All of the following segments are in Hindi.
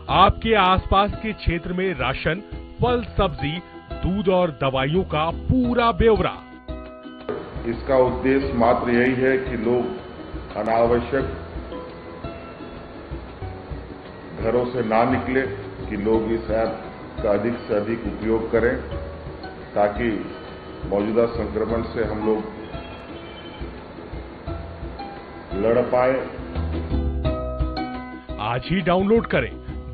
आपके आसपास के क्षेत्र में राशन, फल, सब्जी, दूध और दवाइयों का पूरा ब्यौरा। इसका उद्देश्य मात्र यही है कि लोग अनावश्यक घरों से ना निकले, कि लोग इस ऐप का अधिक से अधिक उपयोग करें ताकि मौजूदा संक्रमण से हम लोग लड़ पाए। आज ही डाउनलोड करें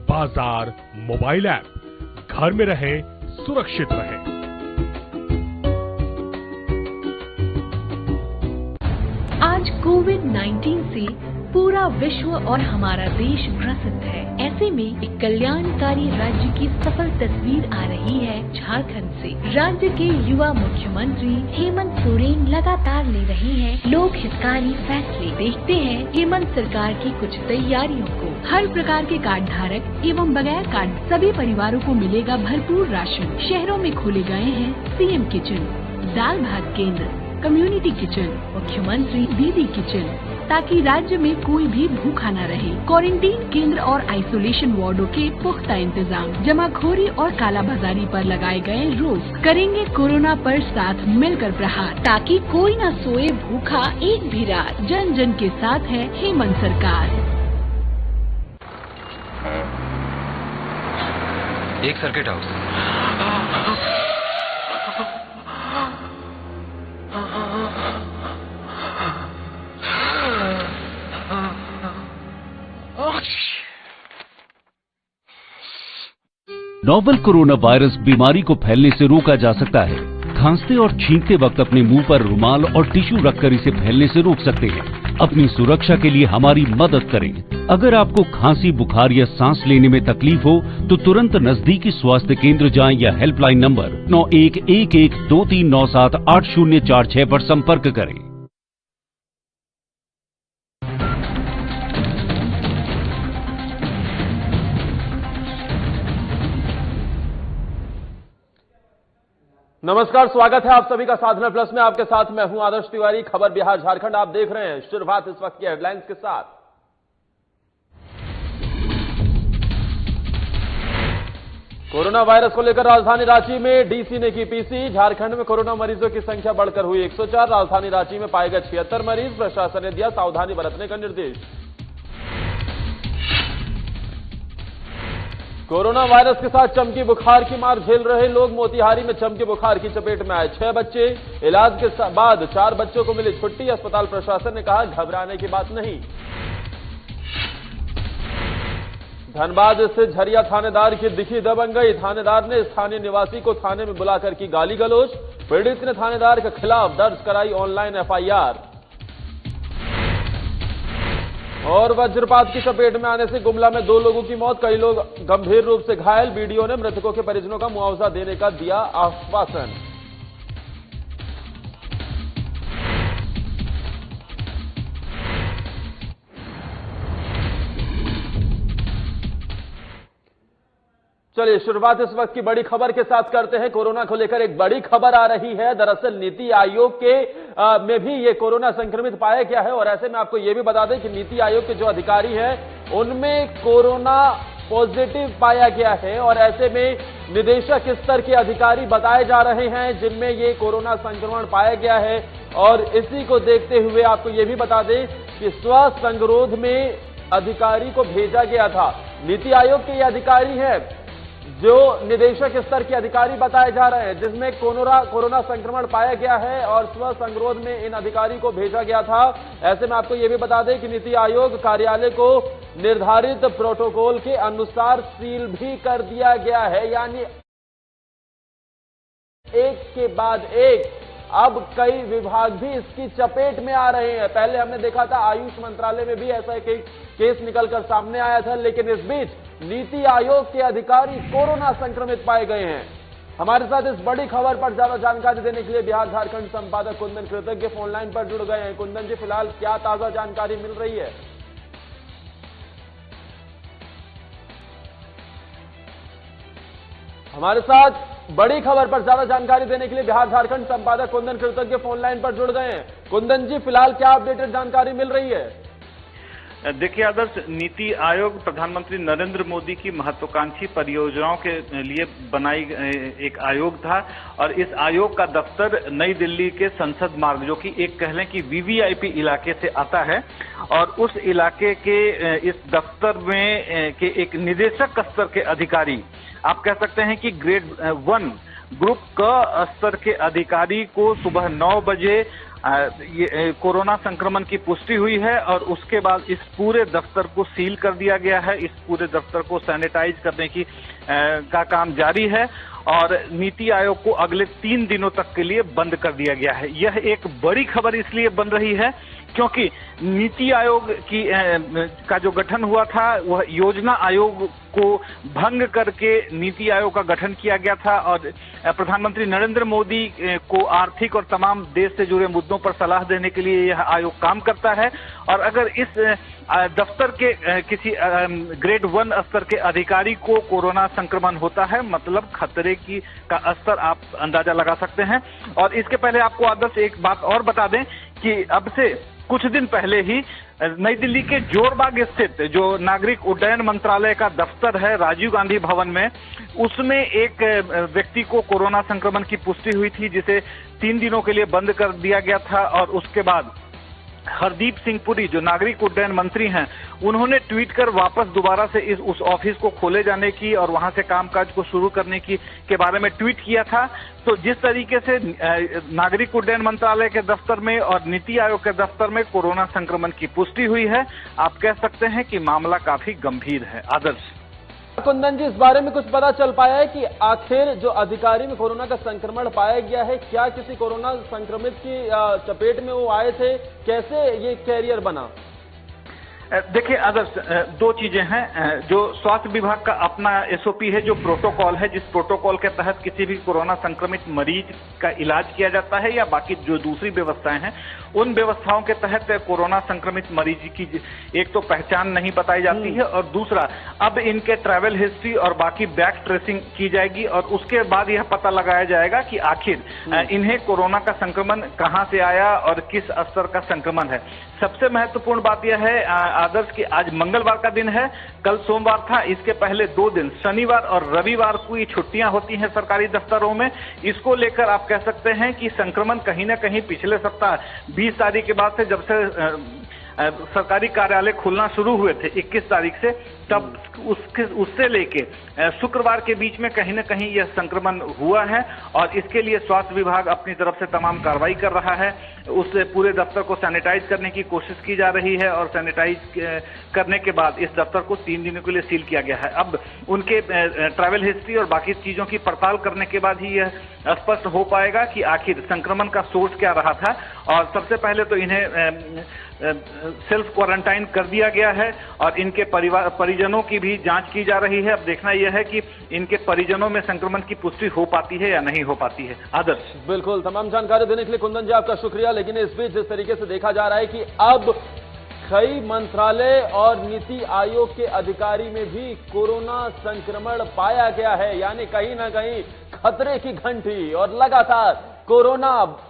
बाजार मोबाइल ऐप। घर में रहें, सुरक्षित रहें। आज कोविड-19 से पूरा विश्व और हमारा देश ग्रसित है। ऐसे में एक कल्याणकारी राज्य की सफल तस्वीर आ रही है झारखंड से। राज्य के युवा मुख्यमंत्री हेमंत सोरेन लगातार ले रहे हैं लोक हितकारी फैसले। देखते हैं हेमंत सरकार की कुछ तैयारियों को। हर प्रकार के कार्ड धारक एवं बगैर कार्ड सभी परिवारों को मिलेगा भरपूर राशन। शहरों में खोले गए हैं सीएम किचन, दाल भात केंद्र, कम्युनिटी किचन, मुख्यमंत्री दीदी किचन, ताकि राज्य में कोई भी भूखा न रहे। क्वारंटीन केंद्र और आइसोलेशन वार्डों के पुख्ता इंतजाम। जमाखोरी और कालाबाजारी पर लगाए गए रोक। करेंगे कोरोना पर साथ मिलकर प्रहार, ताकि कोई न सोए भूखा एक भी रात। जन जन के साथ है हेमंत सरकार। एक circuit house. Novel corona virus बीमारी को फैलने से रोका जा सकता है। खांसते और छींकते वक्त अपने मुंह पर रुमाल और टिश्यू रखकर इसे फैलने से रोक सकते हैं। अपनी सुरक्षा के लिए हमारी मदद करें। अगर आपको खांसी, बुखार या सांस लेने में तकलीफ हो तो तुरंत नजदीकी स्वास्थ्य केंद्र जाएं या हेल्पलाइन नंबर 911123978046 पर संपर्क करें। नमस्कार, स्वागत है आप सभी का साधना प्लस में। आपके साथ मैं हूं आदर्श तिवारी। खबर बिहार झारखंड आप देख रहे हैं। शुरुआत इस वक्त की हेडलाइंस के साथ। कोरोना वायरस को लेकर राजधानी रांची में डीसी ने की पीसी। झारखंड में कोरोना मरीजों की संख्या बढ़कर हुई 104। राजधानी रांची में पाए गए 76 मरीज। प्रशासन ने दिया सावधानी बरतने का निर्देश। कोरोना वायरस के साथ चमकी बुखार की मार झेल रहे लोग। मोतिहारी में चमकी बुखार की चपेट में आए 6 बच्चे। इलाज के बाद 4 बच्चों को मिली छुट्टी। अस्पताल प्रशासन ने कहा घबराने की बात नहीं। धनबाद स्थित झरिया थानेदार की दिखी दबंगई। थानेदार ने स्थानीय निवासी को थाने में बुलाकर की गाली गलौज। पीड़ित ने थानेदार के खिलाफ दर्ज कराई ऑनलाइन एफआईआर। और वज्रपात की चपेट में आने से गुमला में 2 लोगों की मौत, कई लोग गंभीर रूप से घायल। बीडीओ ने मृतकों के परिजनों का मुआवजा देने का दिया आश्वासन। चलिए शुरुआत इस वक्त की बड़ी खबर के साथ करते हैं। कोरोना को लेकर एक बड़ी खबर आ रही है। दरअसल नीति आयोग के में भी ये कोरोना संक्रमित पाया गया है। और ऐसे में आपको ये भी बता दें कि नीति आयोग के जो अधिकारी हैं उनमें कोरोना पॉजिटिव पाया गया है। और ऐसे में निदेशक स्तर के अधिकारी बताए जा रहे हैं जिनमें ये कोरोना संक्रमण पाया गया है। और इसी को देखते हुए आपको ये भी बता दें कि स्वसंगरोध में अधिकारी को भेजा गया था। नीति आयोग के ये अधिकारी हैं जो निदेशक स्तर के अधिकारी बताए जा रहे हैं जिसमें कोरोना संक्रमण पाया गया है और स्व संगरोध में इन अधिकारी को भेजा गया था। ऐसे में आपको यह भी बता दें कि नीति आयोग कार्यालय को निर्धारित प्रोटोकॉल के अनुसार सील भी कर दिया गया है। यानी एक के बाद एक अब कई विभाग भी इसकी चपेट में आ रहे हैं। पहले हमने देखा था आयुष मंत्रालय में भी ऐसा एक केस निकलकर सामने आया था, लेकिन इस बीच नीति आयोग के अधिकारी कोरोना संक्रमित पाए गए हैं। हमारे साथ इस बड़ी खबर पर ज्यादा जानकारी देने के लिए बिहार झारखंड संपादक कुंदन कृतज्ञ फोन लाइन पर जुड़ गए हैं। कुंदन जी, फिलहाल क्या ताजा जानकारी मिल रही है? हमारे साथ बड़ी खबर पर ज्यादा जानकारी देने के लिए बिहार झारखंड संपादक कुंदन कृतज्ञ फोन लाइन पर जुड़ गए हैं। कुंदन जी, फिलहाल क्या अपडेटेड जानकारी मिल रही है? देखिए आदर्श, नीति आयोग प्रधानमंत्री नरेंद्र मोदी की महत्वाकांक्षी परियोजनाओं के लिए बनाई एक आयोग था और इस आयोग का दफ्तर नई दिल्ली के संसद मार्ग, जो कि एक कह लें कि वीवीआईपी इलाके से आता है, और उस इलाके के इस दफ्तर में के एक निदेशक स्तर के अधिकारी, आप कह सकते हैं कि ग्रेड 1 ग्रुप क स्तर के अधिकारी को सुबह 9 बजे ये कोरोना संक्रमण की पुष्टि हुई है और उसके बाद इस पूरे दफ्तर को सील कर दिया गया है। इस पूरे दफ्तर को सैनिटाइज करने की का काम जारी है और नीति आयोग को अगले 3 दिनों तक के लिए बंद कर दिया गया है। यह एक बड़ी खबर इसलिए बन रही है क्योंकि नीति आयोग का जो गठन हुआ था वह योजना आयोग को भंग करके नीति आयोग का गठन किया गया था और प्रधानमंत्री नरेंद्र मोदी को आर्थिक और तमाम देश से जुड़े मुद्दों पर सलाह देने के लिए यह आयोग काम करता है। और अगर इस दफ्तर के किसी ग्रेड 1 स्तर के अधिकारी को कोरोना संक्रमण होता है, मतलब खतरे का स्तर आप अंदाजा लगा सकते हैं। और इसके पहले आपको आदर्श एक बात और बता दें कि अब से कुछ दिन पहले ही नई दिल्ली के जोरबाग स्थित जो नागरिक उड्डयन मंत्रालय का दफ्तर है राजीव गांधी भवन में, उसमें एक व्यक्ति को कोरोना संक्रमण की पुष्टि हुई थी जिसे 3 दिनों के लिए बंद कर दिया गया था। और उसके बाद हरदीप सिंह पुरी जो नागरिक उड्डयन मंत्री हैं, उन्होंने ट्वीट कर वापस दोबारा से उस ऑफिस को खोले जाने की और वहां से कामकाज को शुरू करने के बारे में ट्वीट किया था। तो जिस तरीके से नागरिक उड्डयन मंत्रालय के दफ्तर में और नीति आयोग के दफ्तर में कोरोना संक्रमण की पुष्टि हुई है, आप कह सकते हैं कि मामला काफी गंभीर है। आदर्श कुंदन जी, इस बारे में कुछ पता चल पाया है कि आखिर जो अधिकारी में कोरोना का संक्रमण पाया गया है, क्या किसी कोरोना संक्रमित की चपेट में वो आए थे, कैसे ये कैरियर बना? देखिए आदर्श, 2 चीजें हैं। जो स्वास्थ्य विभाग का अपना एसओपी है, जो प्रोटोकॉल है, जिस प्रोटोकॉल के तहत किसी भी कोरोना संक्रमित मरीज का इलाज किया जाता है या बाकी जो दूसरी व्यवस्थाएं हैं, उन व्यवस्थाओं के तहत कोरोना संक्रमित मरीज की एक तो पहचान नहीं बताई जाती है और दूसरा अब इनके ट्रैवल हिस्ट्री और बाकी बैक ट्रेसिंग की जाएगी और उसके बाद यह पता लगाया जाएगा कि आखिर इन्हें कोरोना का संक्रमण कहां से आया और किस स्तर का संक्रमण है। सबसे महत्वपूर्ण बात यह है आदर्श कि आज मंगलवार का दिन है, कल सोमवार था, इसके पहले 2 दिन शनिवार और रविवार को ये छुट्टियां होती हैं सरकारी दफ्तरों में। इसको लेकर आप कह सकते हैं कि संक्रमण कहीं ना कहीं पिछले सप्ताह 20 तारीख के बाद से, जब से सरकारी कार्यालय खुलना शुरू हुए थे 21 तारीख से, तब उससे लेके शुक्रवार के बीच में कहीं ना कहीं यह संक्रमण हुआ है और इसके लिए स्वास्थ्य विभाग अपनी तरफ से तमाम कार्रवाई कर रहा है। उस पूरे दफ्तर को सैनिटाइज करने की कोशिश की जा रही है और सैनिटाइज करने के बाद इस दफ्तर को 3 दिनों के लिए सील किया गया है। अब उनके ट्रैवल हिस्ट्री और बाकी चीजों की पड़ताल करने के बाद ही यह स्पष्ट हो पाएगा कि आखिर संक्रमण का सोर्स क्या रहा था। और सबसे पहले तो इन्हें सेल्फ क्वारंटाइन कर दिया गया है और इनके परिजनों की भी जांच की जा रही है। अब देखना यह है कि इनके परिजनों में संक्रमण की पुष्टि हो पाती है या नहीं हो पाती है। आदर्श, बिल्कुल, तमाम जानकारी देने के लिए कुंदन जी आपका शुक्रिया। लेकिन इस बीच जिस तरीके से देखा जा रहा है कि अब कई मंत्रालय और नीति आयोग के अधिकारी में भी कोरोना संक्रमण पाया गया है, यानी कहीं ना कहीं खतरे की घंटी और लगातार कोरोना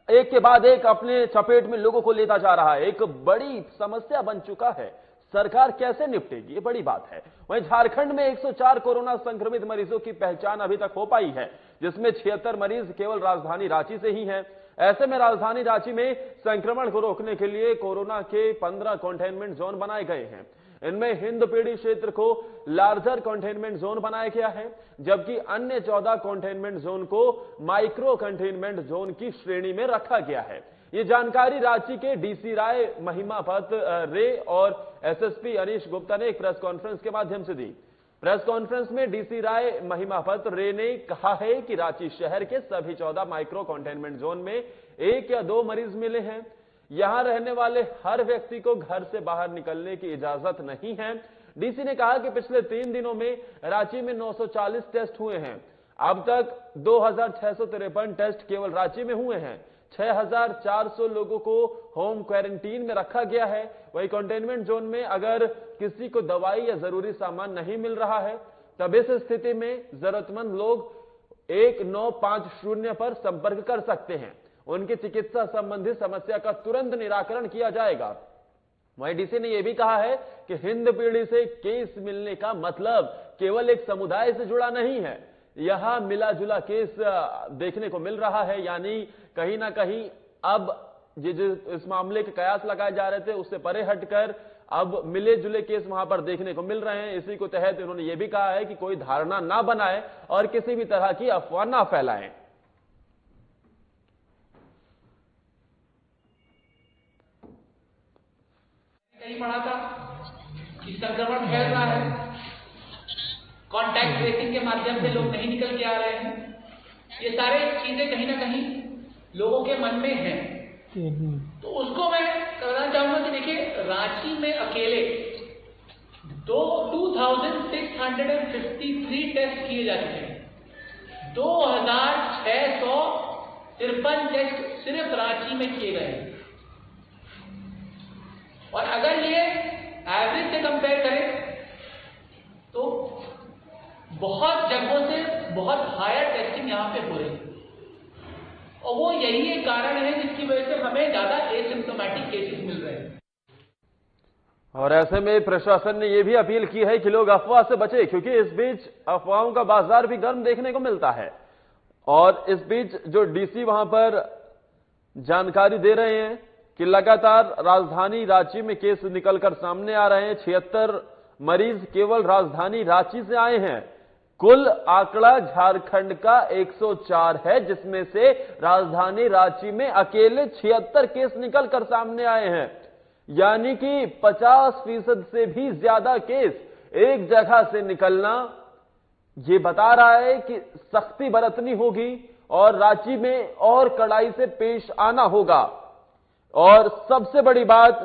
एक के बाद एक अपने चपेट में लोगों को लेता जा रहा है। एक बड़ी समस्या बन चुका है। सरकार कैसे निपटेगी, ये बड़ी बात है। वहीं झारखंड में 104 कोरोना संक्रमित मरीजों की पहचान अभी तक हो पाई है, जिसमें 76 मरीज केवल राजधानी रांची से ही हैं। ऐसे में राजधानी रांची में संक्रमण को रोकने के लिए कोरोना के 15 कंटेनमेंट जोन बनाए गए हैं। इनमें हिंदपीढ़ी क्षेत्र को लार्जर कंटेनमेंट जोन बनाया गया है, जबकि अन्य 14 कंटेनमेंट जोन को माइक्रो कंटेनमेंट जोन की श्रेणी में रखा गया है। ये जानकारी रांची के डीसी राय महिमापत रे और एसएसपी अनीश गुप्ता ने एक प्रेस कॉन्फ्रेंस के माध्यम से दी। प्रेस कॉन्फ्रेंस में डीसी राय महिमापत रे ने कहा है कि रांची शहर के सभी 14 माइक्रो कंटेनमेंट जोन में 1 या 2 मरीज मिले हैं। यहां रहने वाले हर व्यक्ति को घर से बाहर निकलने की इजाजत नहीं है। डीसी ने कहा कि पिछले 3 दिनों में रांची में 940 टेस्ट हुए हैं। अब तक 2653 टेस्ट केवल रांची में हुए हैं। 6400 लोगों को होम क्वारंटीन में रखा गया है। वही कंटेनमेंट जोन में अगर किसी को दवाई या जरूरी सामान नहीं मिल रहा है, तब इस स्थिति में जरूरतमंद लोग 1950 पर संपर्क कर सकते हैं। उनकी चिकित्सा संबंधी समस्या का तुरंत निराकरण किया जाएगा। वहीं डीसी ने यह भी कहा है कि हिंदपीढ़ी से केस मिलने का मतलब केवल एक समुदाय से जुड़ा नहीं है, यहां मिला जुला केस देखने को मिल रहा है। यानी कहीं ना कहीं अब जो इस मामले के कयास लगाए जा रहे थे उससे परे हटकर अब मिले जुले केस वहां पर देखने को मिल रहे हैं। इसी को तहत उन्होंने यह भी कहा है कि कोई धारणा ना बनाए और किसी भी तरह की अफवाह ना फैलाएं। कहीं पढ़ा था कि संक्रमण फैल रहा है, कॉन्टैक्ट ट्रेसिंग के माध्यम से लोग नहीं निकल के आ रहे हैं। ये सारे चीजें कहीं ना कहीं लोगों के मन में हैं। तो उसको मैं कहना चाहूंगा कि देखिए, रांची में अकेले 2653 टेस्ट किए जा चुके हैं। 2653 टेस्ट सिर्फ रांची में किए गए हैं। और अगर ये एवरेज से कंपेयर करें तो बहुत जगहों से बहुत हायर टेस्टिंग यहां पे हो रही है, और वो यही एक कारण है जिसकी वजह से हमें ज्यादा एसिम्प्टोमेटिक केसेस मिल रहे हैं। और ऐसे में प्रशासन ने यह भी अपील की है कि लोग अफवाह से बचे, क्योंकि इस बीच अफवाहों का बाजार भी गर्म देखने को मिलता है। और इस बीच जो डीसी वहां पर जानकारी दे रहे हैं कि लगातार राजधानी रांची में केस निकलकर सामने आ रहे हैं। 76 मरीज केवल राजधानी रांची से आए हैं। कुल आंकड़ा झारखंड का 104 है, जिसमें से राजधानी रांची में अकेले 76 केस निकलकर सामने आए हैं। यानी कि 50% से भी ज्यादा केस एक जगह से निकलना ये बता रहा है कि सख्ती बरतनी होगी और रांची में और कड़ाई से पेश आना होगा। और सबसे बड़ी बात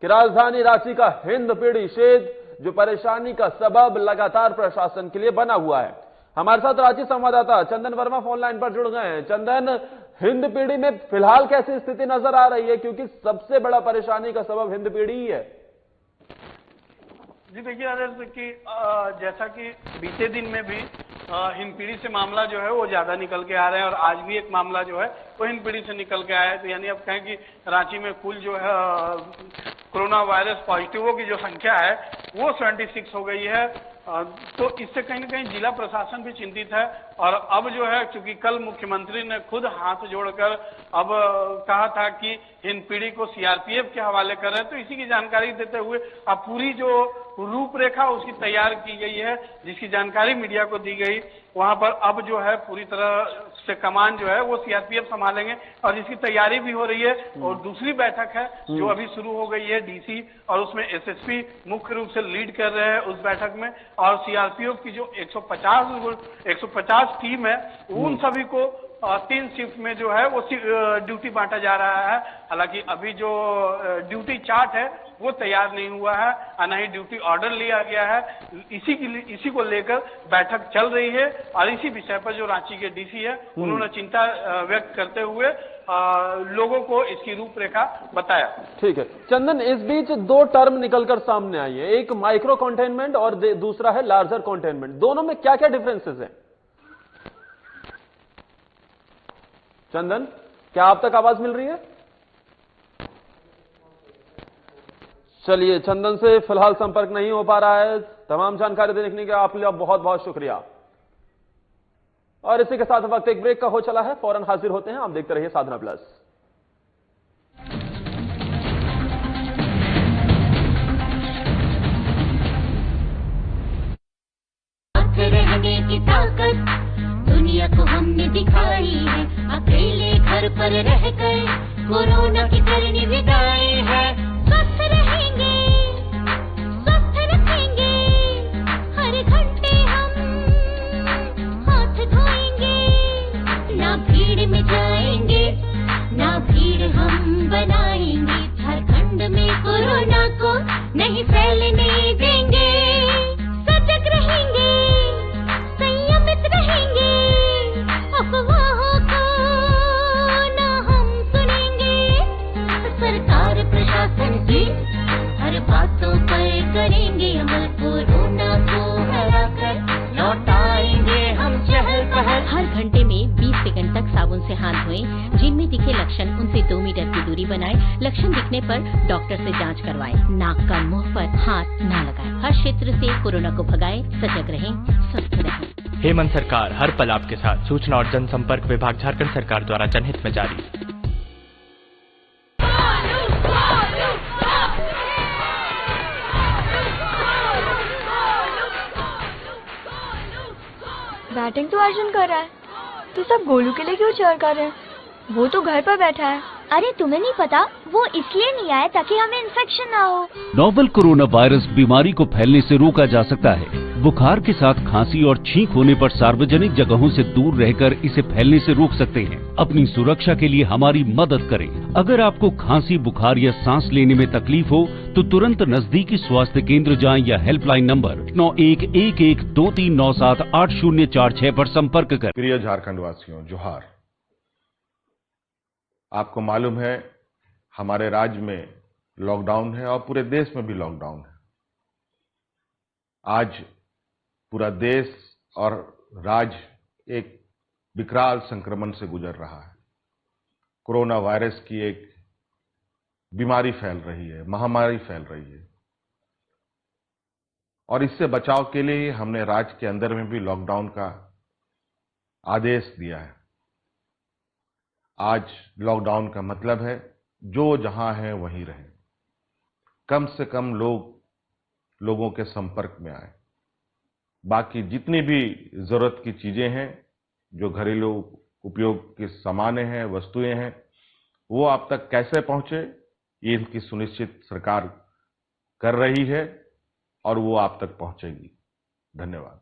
कि राजधानी रांची का हिंदपीढ़ी क्षेत्र जो परेशानी का सबब लगातार प्रशासन के लिए बना हुआ है। हमारे साथ रांची संवाददाता चंदन वर्मा फोन लाइन पर जुड़ गए हैं। चंदन, हिंदपीढ़ी में फिलहाल कैसी स्थिति नजर आ रही है, क्योंकि सबसे बड़ा परेशानी का सबब हिंदपीढ़ी ही है। जी देखिए आदर्श कि जैसा कि बीते दिन में भी हिंदपीढ़ी से मामला जो है वो ज्यादा निकल के आ रहे हैं, और आज भी एक मामला जो है वो हिंदपीढ़ी से निकल के आया है। तो यानी अब कहें कि रांची में कुल जो है कोरोना वायरस पॉजिटिवों की जो संख्या है वो 76 हो गई है। तो इससे कहीं ना कहीं जिला प्रशासन भी चिंतित है। और अब जो है, क्योंकि कल मुख्यमंत्री ने खुद हाथ जोड़कर अब कहा था कि हिंदपीढ़ी को सीआरपीएफ के हवाले कर रहे हैं, तो इसी की जानकारी देते हुए अब पूरी जो रूपरेखा उसकी तैयार की गई है, जिसकी जानकारी मीडिया को दी गई। वहां पर अब जो है पूरी तरह से कमान जो है वो सीआरपीएफ संभालेंगे, और इसकी तैयारी भी हो रही है। और दूसरी बैठक है जो अभी शुरू हो गई है डीसी, और उसमें एसएसपी मुख्य रूप से लीड कर रहे हैं उस बैठक में। और सीआरपीएफ की जो 150 टीम है उन सभी को 3 शिफ्ट में जो है वो ड्यूटी बांटा जा रहा है। हालांकि अभी जो ड्यूटी चार्ट है वो तैयार नहीं हुआ है, और न ही ड्यूटी ऑर्डर लिया गया है। इसी को लेकर बैठक चल रही है, और इसी विषय पर जो रांची के डीसी है उन्होंने चिंता व्यक्त करते हुए लोगों को इसकी रूपरेखा बताया। ठीक है चंदन, इस बीच 2 टर्म निकलकर सामने आई है, एक माइक्रो कंटेनमेंट और दूसरा है लार्जर कंटेनमेंट। दोनों में क्या क्या डिफरेंसेस हैं? चंदन, क्या आप तक आवाज मिल रही है? चलिए, चंदन से फिलहाल संपर्क नहीं हो पा रहा है। तमाम जानकारी देने के लिए आप लोग बहुत बहुत शुक्रिया। और इसी के साथ वक्त एक ब्रेक का हो चला है, फौरन हाजिर होते हैं। आप देखते रहिए साधना प्लस। रहने की ताकत दुनिया को हमने दिखाई है, अकेले घर पर रहकर कोरोना की करनी विदाई है। स्वस्थ रहेंगे, स्वस्थ रखेंगे, हर घंटे हम हाथ धोएंगे, ना भीड़ में जाएंगे, ना भीड़ हम बनाएंगे। झारखंड में कोरोना को नहीं फैलने देंगे, सजग रहेंगे, संयमित रहेंगे, अफवाहों को ना हम सुनेंगे। सरकार प्रशासन की हर बातों पर करेंगे अमल, कोरोना को हराकर लौटाएंगे हम चहल पहल। हर घंटे में 20 सेकंड तक साबुन से हाथ धोएं। जिनमें दिखे लक्षण उनसे 2 मीटर की दूरी बनाएं। लक्षण दिखने पर डॉक्टर से जांच करवाएं। नाक का मुंह पर हाथ न लगाएं। हर क्षेत्र से कोरोना को भगाएं, सजग रहें, स्वस्थ रहें। हेमंत सरकार, हर पल आपके साथ। सूचना और जनसंपर्क विभाग, झारखंड सरकार द्वारा जनहित में जारी। बैटिंग तो अर्जुन कर रहा है, तो सब गोलू के लिए क्यों चीयर कर रहे हैं? वो तो घर पर बैठा है। अरे तुम्हें नहीं पता, वो इसलिए नहीं आया ताकि हमें इन्फेक्शन ना हो। नोवेल कोरोना वायरस बीमारी को फैलने से रोका जा सकता है। बुखार के साथ खांसी और छींक होने पर सार्वजनिक जगहों से दूर रहकर इसे फैलने से रोक सकते हैं। अपनी सुरक्षा के लिए हमारी मदद करें। अगर आपको खांसी, बुखार या सांस लेने में तकलीफ हो तो तुरंत नजदीकी स्वास्थ्य केंद्र जाएं या हेल्पलाइन नंबर 911123978046 पर संपर्क करें। प्रिय झारखंड वासियों, जोहार। आपको मालूम है हमारे राज्य में लॉकडाउन है और पूरे देश में भी लॉकडाउन है। आज पूरा देश और राज्य एक विकराल संक्रमण से गुजर रहा है। कोरोना वायरस की एक बीमारी फैल रही है, महामारी फैल रही है, और इससे बचाव के लिए हमने राज्य के अंदर में भी लॉकडाउन का आदेश दिया है। आज लॉकडाउन का मतलब है जो जहां है वहीं रहें, कम से कम लोगों के संपर्क में आए। बाकी जितनी भी जरूरत की चीजें हैं, जो घरेलू उपयोग के सामान हैं, वस्तुएं हैं, वो आप तक कैसे पहुंचे, ये इनकी सुनिश्चित सरकार कर रही है और वो आप तक पहुंचेगी। धन्यवाद।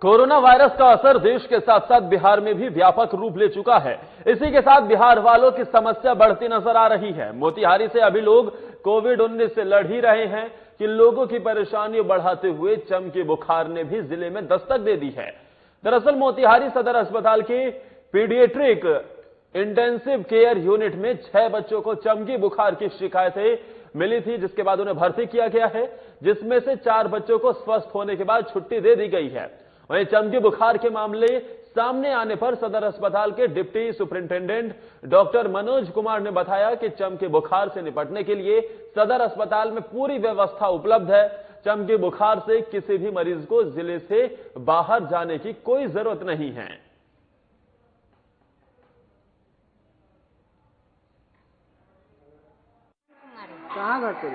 कोरोना वायरस का असर देश के साथ साथ बिहार में भी व्यापक रूप ले चुका है। इसी के साथ बिहार वालों की समस्या बढ़ती नजर आ रही है। मोतिहारी से अभी लोग कोविड-19 से लड़ ही रहे हैं कि लोगों की परेशानी बढ़ाते हुए चमकी बुखार ने भी जिले में दस्तक दे दी है। दरअसल मोतिहारी सदर अस्पताल के पीडियाट्रिक इंटेंसिव केयर यूनिट में 6 बच्चों को चमकी बुखार की शिकायतें मिली थी, जिसके बाद उन्हें भर्ती किया गया है, जिसमें से 4 बच्चों को स्वस्थ होने के बाद छुट्टी दे दी गई है। वहीं चमकी बुखार के मामले सामने आने पर सदर अस्पताल के deputy superintendent doctor Manoj Kumar ने बताया कि चमकी बुखार से निपटने के लिए सदर अस्पताल में पूरी व्यवस्था उपलब्ध है। चमकी बुखार से किसी भी मरीज को जिले से बाहर जाने की कोई जरूरत नहीं है। कहाँ घर पे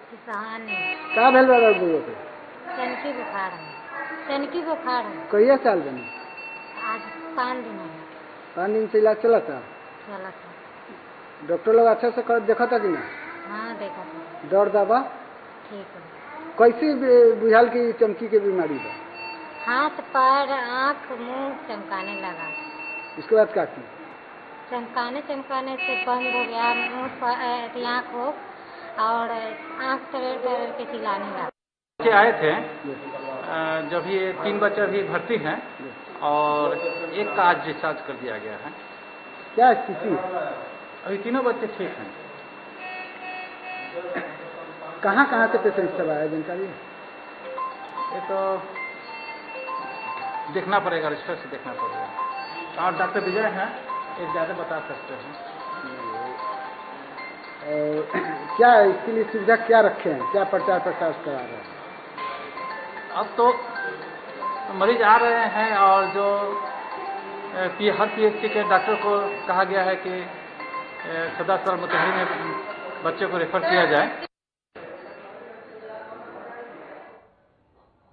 किसान का भेल बाबा बुआ के चमकी बुखार है। चमकी बुखार है। कई साल बने? आज 5 दिन है। 5 दिन से इलाज चला था? चला था। डॉक्टर लोग अच्छा से देखा था कि ना? हाँ देखा था। दर्द दवा ठीक है। कैसी बुझाल की चमकी के बीमारी है? हाथ पैर आँख मुंह चमकाने लगा। इसके बाद क्या की? चमकाने से बंद हो गया मुंह आँख हो और आँख टरेर के चिल्लाने लगा। आए थे जब ये 3 बच्चे भी भर्ती हैं और एक का आज डिस्चार्ज कर दिया गया है। क्या स्थिति? अभी तीनों बच्चे ठीक हैं। कहाँ से पेशेंट सब आया जानकारी? ये तो देखना पड़ेगा, रजिस्टर से देखना पड़ेगा। और डॉक्टर विजय हैं, ये ज़्यादा बता सकते हैं। क्या इसके लिए सुविधा क्या रखे हैं, क्या प्रचार प्रसार करा रहे हैं? अब तो मरीज आ रहे हैं और जो हर पीएचसी के डॉक्टर को कहा गया है कि सदर अस्पताल मोतिहारी में बच्चे को रेफर किया जाए।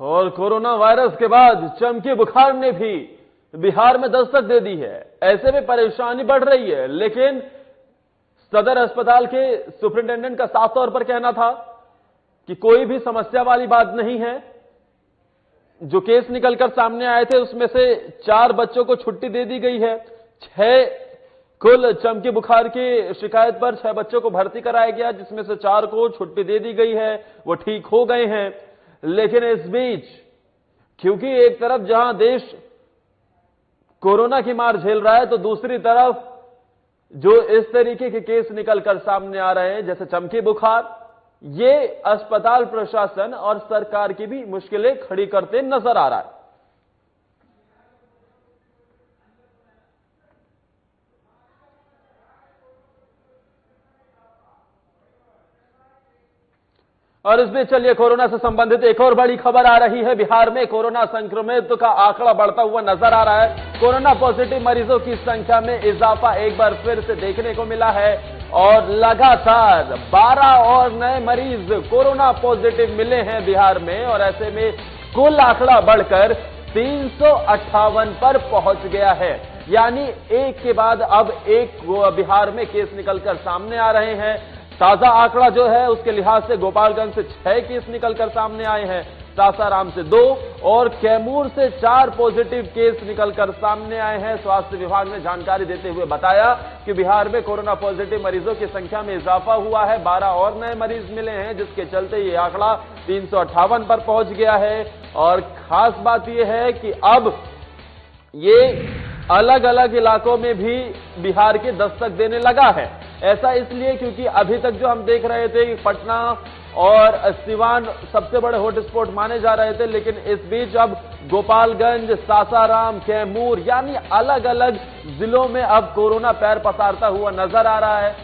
और कोरोना वायरस के बाद चमकी बुखार ने भी बिहार में दस्तक दे दी है। ऐसे में परेशानी बढ़ रही है, लेकिन सदर अस्पताल के सुपरिंटेंडेंट का साफ तौर पर कहना था कि कोई भी समस्या वाली बात नहीं है। जो केस निकलकर सामने आए थे उसमें से 4 बच्चों को छुट्टी दे दी गई है। 6 कुल चमकी बुखार की शिकायत पर 6 बच्चों को भर्ती कराया गया, जिसमें से 4 को छुट्टी दे दी गई है, वो ठीक हो गए हैं। लेकिन इस बीच क्योंकि एक तरफ जहां देश कोरोना की मार झेल रहा है, तो दूसरी तरफ जो इस तरीके के केस निकलकर सामने आ रहे हैं जैसे चमकी बुखार, ये अस्पताल प्रशासन और सरकार की भी मुश्किलें खड़ी करते नजर आ रहा है। और इस बीच चलिए कोरोना से संबंधित एक और बड़ी खबर आ रही है। बिहार में कोरोना संक्रमित का आंकड़ा बढ़ता हुआ नजर आ रहा है। कोरोना पॉजिटिव मरीजों की संख्या में इजाफा एक बार फिर से देखने को मिला है और लगातार 12 और नए मरीज कोरोना पॉजिटिव मिले हैं बिहार में, और ऐसे में कुल आंकड़ा बढ़कर 358 पर पहुंच गया है। यानी एक के बाद अब एक बिहार में केस निकलकर सामने आ रहे हैं। ताजा आंकड़ा जो है उसके लिहाज से गोपालगंज से 6 केस निकलकर सामने आए हैं, सासाराम से 2 और कैमूर से 4 पॉजिटिव केस निकलकर सामने आए हैं। स्वास्थ्य विभाग ने जानकारी देते हुए बताया कि बिहार में कोरोना पॉजिटिव मरीजों की संख्या में इजाफा हुआ है। 12 और नए मरीज मिले हैं, जिसके चलते ये आंकड़ा 358 पर पहुंच गया है। और खास बात यह है कि अब ये अलग अलग इलाकों में भी बिहार के दस्तक देने लगा है। ऐसा इसलिए क्योंकि अभी तक जो हम देख रहे थे कि पटना और सिवान सबसे बड़े हॉटस्पॉट माने जा रहे थे, लेकिन इस बीच अब गोपालगंज, सासाराम, कैमूर यानी अलग अलग जिलों में अब कोरोना पैर पसारता हुआ नजर आ रहा है।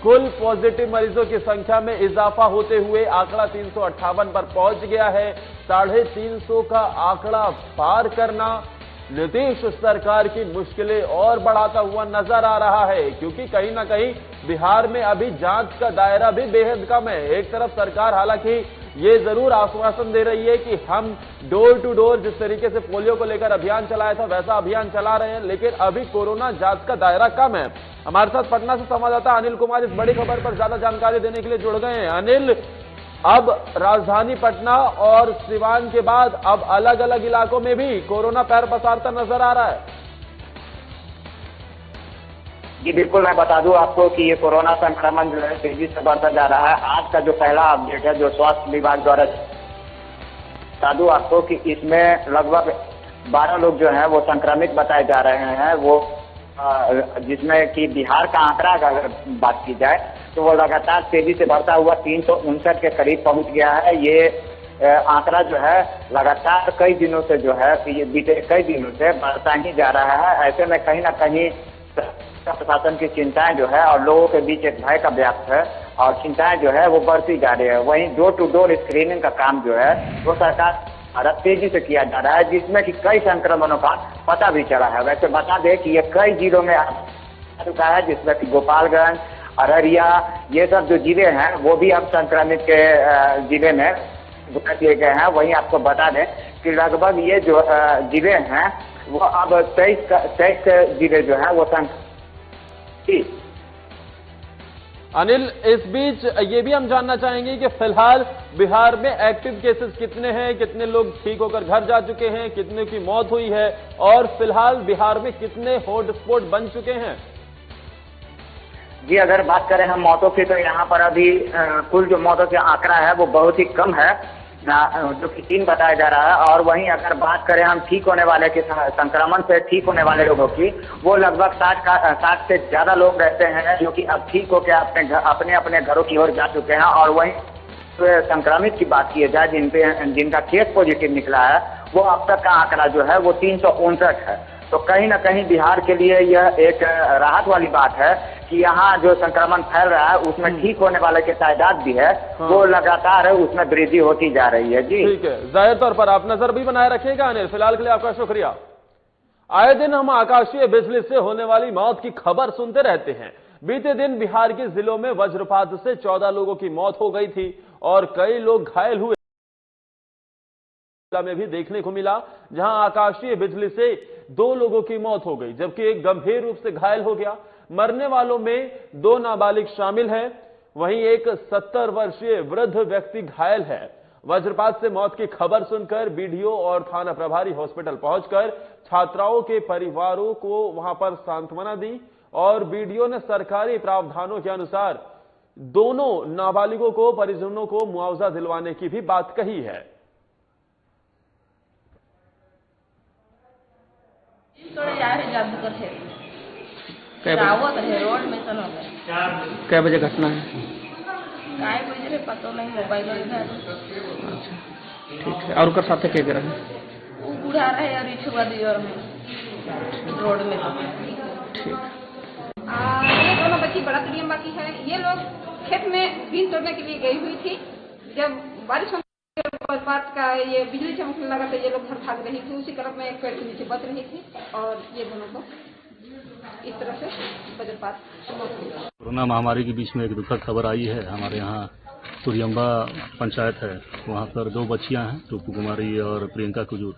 कुल पॉजिटिव मरीजों की संख्या में इजाफा होते हुए आंकड़ा 358 पर पहुंच गया है। 350 का आंकड़ा पार करना नीतीश सरकार की मुश्किलें और बढ़ाता हुआ नजर आ रहा है, क्योंकि कहीं ना कहीं बिहार में अभी जांच का दायरा भी बेहद कम है। एक तरफ सरकार हालांकि ये जरूर आश्वासन दे रही है कि हम डोर टू डोर जिस तरीके से पोलियो को लेकर अभियान चलाया था वैसा अभियान चला रहे हैं, लेकिन अभी कोरोना जांच का दायरा कम है। हमारे साथ पटना से संवाददाता अनिल कुमार इस बड़ी खबर पर ज्यादा जानकारी देने के लिए जुड़ गए हैं। अनिल, अब राजधानी पटना और सिवान के बाद अब अलग अलग इलाकों में भी कोरोना पैर पसारता नजर आ रहा है। जी बिल्कुल, मैं बता दूं आपको कि ये कोरोना संक्रमण जो है तेजी से बढ़ता जा रहा है। आज का जो पहला अपडेट है जो स्वास्थ्य विभाग द्वारा, बता दूं आपको कि इसमें लगभग 12 लोग जो हैं वो संक्रमित बताए जा रहे हैं। वो जिसमें कि बिहार का आंकड़ा का अगर बात की जाए तो वो लगातार तेजी से बढ़ता हुआ 359 के करीब पहुंच गया है। ये आंकड़ा जो है लगातार कई दिनों से जो है कि ये बीते कई दिनों से बढ़ता ही जा रहा है। ऐसे में कहीं ना कहीं प्रशासन की चिंताएं जो है और लोगों के बीच एक भय का व्याप्त है और चिंताएं जो है वो बढ़ती जा रही है। वहीं डोर टू डोर स्क्रीनिंग का काम जो है वो सरकार तेजी से किया जा रहा है, जिसमें कि कई संक्रमणों का पता भी चला है। वैसे बता दें कि ये कई जिलों में आ चुका है, जिसमें कि गोपालगंज, अररिया, ये सब जो जिले हैं वो भी अब संक्रमित के जिले में घोषित किए गए हैं। वहीं आपको बता दें कि लगभग ये जो जिले हैं वो अब 23 जिले जो हैं वो संक्रमित। अनिल, इस बीच ये भी हम जानना चाहेंगे कि फिलहाल बिहार में एक्टिव केसेस कितने हैं, कितने लोग ठीक होकर घर जा चुके हैं, कितने की मौत हुई है और फिलहाल बिहार में कितने हॉटस्पॉट बन चुके हैं? जी अगर बात करें हम मौतों की तो यहाँ पर अभी कुल जो मौतों का आंकड़ा है वो बहुत ही कम है, जो कि 3 बताया जा रहा है। और वहीं अगर बात करें हम ठीक होने वाले के संक्रमण से ठीक होने वाले लोगों की, वो लगभग 60 से ज्यादा लोग रहते हैं जो कि अब ठीक होकर अपने अपने घरों की ओर जा चुके हैं। और वहीं संक्रमित की बात की जाए जिनका केस पॉजिटिव निकला है वो अब तक का आंकड़ा जो है वो 359 है। तो कहीं ना कहीं बिहार के लिए यह एक राहत वाली बात है कि यहाँ जो संक्रमण फैल रहा है उसमें ठीक होने वाले की तादाद भी है वो लगातार है उसमें वृद्धि होती जा रही है। जी ठीक है, जाहिर तौर पर आप नजर भी बनाए रखिएगा। अनिल, फिलहाल के लिए आपका शुक्रिया। आए दिन हम आकाशीय बिजली से होने वाली मौत की खबर सुनते रहते हैं। बीते दिन बिहार के जिलों में वज्रपात से 14 लोगों की मौत हो गई थी और कई लोग घायल हुए में भी देखने को मिला, जहां आकाशीय बिजली से 2 लोगों की मौत हो गई जबकि एक गंभीर रूप से घायल हो गया। मरने वालों में 2 नाबालिग शामिल हैं, वहीं एक 70 वर्षीय वृद्ध व्यक्ति घायल है। वज्रपात से मौत की खबर सुनकर बीडीओ और थाना प्रभारी हॉस्पिटल पहुंचकर छात्राओं के परिवारों को वहां पर सांत्वना दी और बीडीओ ने सरकारी प्रावधानों के अनुसार दोनों नाबालिगों को परिजनों को मुआवजा दिलवाने की भी बात कही है। क्या बजे घटना है? काय बजे पता नहीं, मोबाइल इधर। अच्छा ठीक है, और कर साथ क्या कर रहे हैं? वो बुढ़ा रहे और छुआ दियोर में रोड में। ठीक। ये दोनों बच्ची बड़ा नियम बाकी है। ये लोग खेत में बीन तोड़ने के लिए गई हुई थी। जब बारिश होने बात का ये बिजली चमकने लगा तो ये लोग घर भाग रही थी, उसी क्रम में एक पेड़ के नीचे बच रही थी और ये दोनों को इस तरह से वज्रपात मौत हुई। कोरोना महामारी के बीच में एक दुखद खबर आई है। हमारे यहाँ सूर्यम्बा पंचायत है, वहाँ पर 2 बच्चियां हैं, टुप्पू कुमारी और प्रियंका कुजूर।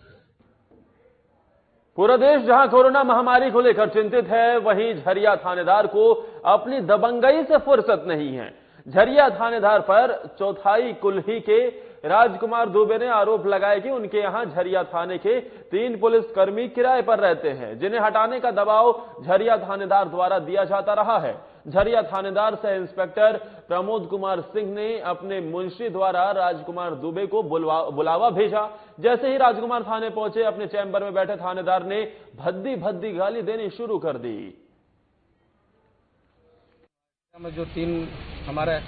पूरा देश जहां कोरोना महामारी को लेकर चिंतित है, वहीं झरिया थानेदार को अपनी दबंगई से फुर्सत नहीं है। झरिया थानेदार पर चौथाई कुल्ही के राजकुमार दुबे ने आरोप लगाया कि उनके यहां झरिया थाने के 3 पुलिसकर्मी किराए पर रहते हैं, जिन्हें हटाने का दबाव झरिया थानेदार द्वारा दिया जाता रहा है। झरिया थानेदार सह इंस्पेक्टर प्रमोद कुमार सिंह ने अपने मुंशी द्वारा राजकुमार दुबे को बुलावा भेजा। जैसे ही राजकुमार थाने पहुंचे, अपने चैम्बर में बैठे थानेदार ने भद्दी भद्दी गाली देनी शुरू कर दी। जो 3 हमारे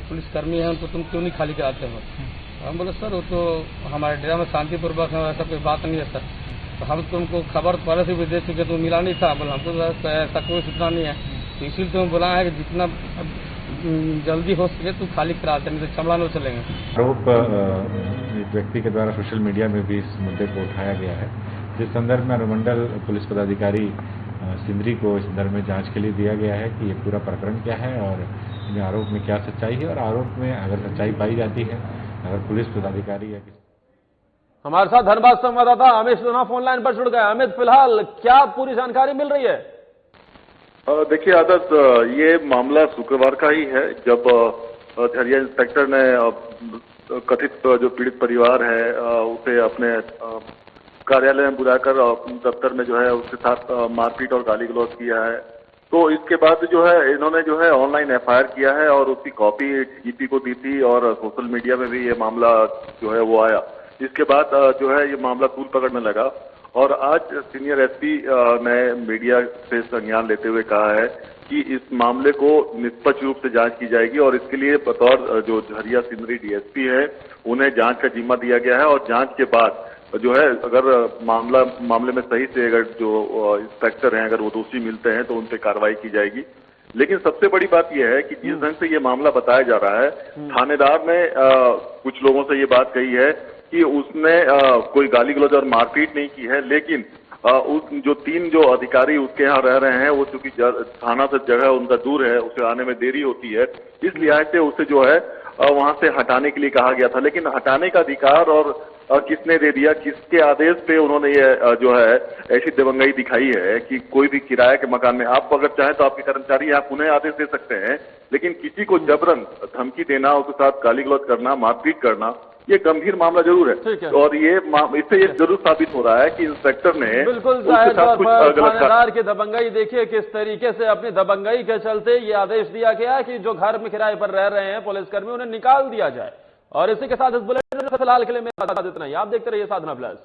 पुलिसकर्मी हैं उनको तुम क्यों नहीं खाली कराते हो? हम बोले सर वो तो हमारे डेरा में शांतिपूर्वक है, ऐसा कोई बात नहीं है सर। तो हम तुमको खबर पहले से भी दे चुके, तो मिला नहीं था। बोले हमको ऐसा कोई सूचना नहीं है, तो इसीलिए तुम्हें बोला है कि जितना जल्दी हो सके तो खाली कराते, नहीं तो चमड़ा नहीं चलेंगे। आरोप एक व्यक्ति के द्वारा सोशल मीडिया में भी इस मुद्दे को उठाया गया है, जिस संदर्भ में अनुमंडल पुलिस पदाधिकारी सिंदरी को इस संदर्भ में जांच के लिए दिया गया है कि ये पूरा प्रकरण क्या है और इन आरोप में क्या सच्चाई है, और आरोप में अगर सच्चाई पाई जाती है, अगर पुलिस पदाधिकारी या हमारे साथ धनबाद संवाददाता अमित सिन्हा फोन लाइन पर जुड़ गए। अमित, फिलहाल क्या पूरी जानकारी मिल रही है? देखिए आदत, ये मामला शुक्रवार का ही है, जब झरिया इंस्पेक्टर ने कथित जो पीड़ित परिवार है उसे अपने कार्यालय में बुलाकर दफ्तर में जो है उसके साथ मारपीट और गाली गलौज किया है। तो इसके बाद जो है इन्होंने जो है ऑनलाइन एफआईआर किया है और उसकी कॉपी डीजीपी को दी थी और सोशल मीडिया में भी ये मामला जो है वो आया। इसके बाद जो है ये मामला तूल पकड़ने लगा और आज सीनियर एसपी ने मीडिया से संज्ञान लेते हुए कहा है कि इस मामले को निष्पक्ष रूप से जांच की जाएगी और इसके लिए बतौर जो झरिया सिंदरी डीएसपी है उन्हें जांच का जिम्मा दिया गया है और जांच के बाद जो है अगर मामले में सही से अगर जो इंस्पेक्टर हैं अगर वो दोषी मिलते हैं तो उन पर कार्रवाई की जाएगी। लेकिन सबसे बड़ी बात यह है कि जिस ढंग से ये मामला बताया जा रहा है, थानेदार ने कुछ लोगों से ये बात कही है कि उसने कोई गाली गलौज और मारपीट नहीं की है, लेकिन उस जो 3 जो अधिकारी उसके यहाँ रह रहे हैं वो चूंकि थाना से जगह उनका दूर है, उसे आने में देरी होती है, इस लिहाज से उसे जो है वहां से हटाने के लिए कहा गया था। लेकिन हटाने का अधिकार और किसने दे दिया, किसके आदेश पे उन्होंने ये जो है ऐसी दबंगई दिखाई है कि कोई भी किराए के मकान में आप अगर चाहें तो आपके कर्मचारी आप उन्हें आदेश दे सकते हैं, लेकिन किसी को जबरन धमकी देना, उसके साथ गाली गलौज करना, मारपीट करना, ये गंभीर मामला जरूर है। और ये इससे ये जरूर साबित हो रहा है कि इंस्पेक्टर ने बिल्कुल जाहिर तौर पर थानेदार की दबंगई देखिए किस तरीके से अपनी दबंगई के चलते ये आदेश दिया गया कि जो घर में किराए पर रह रहे हैं पुलिसकर्मी उन्हें निकाल दिया जाए। और इसी के साथ इस बुलेटिन में फिलहाल के लिए मेरे साथ इतना ही। आप देखते रहिए साधना प्लस।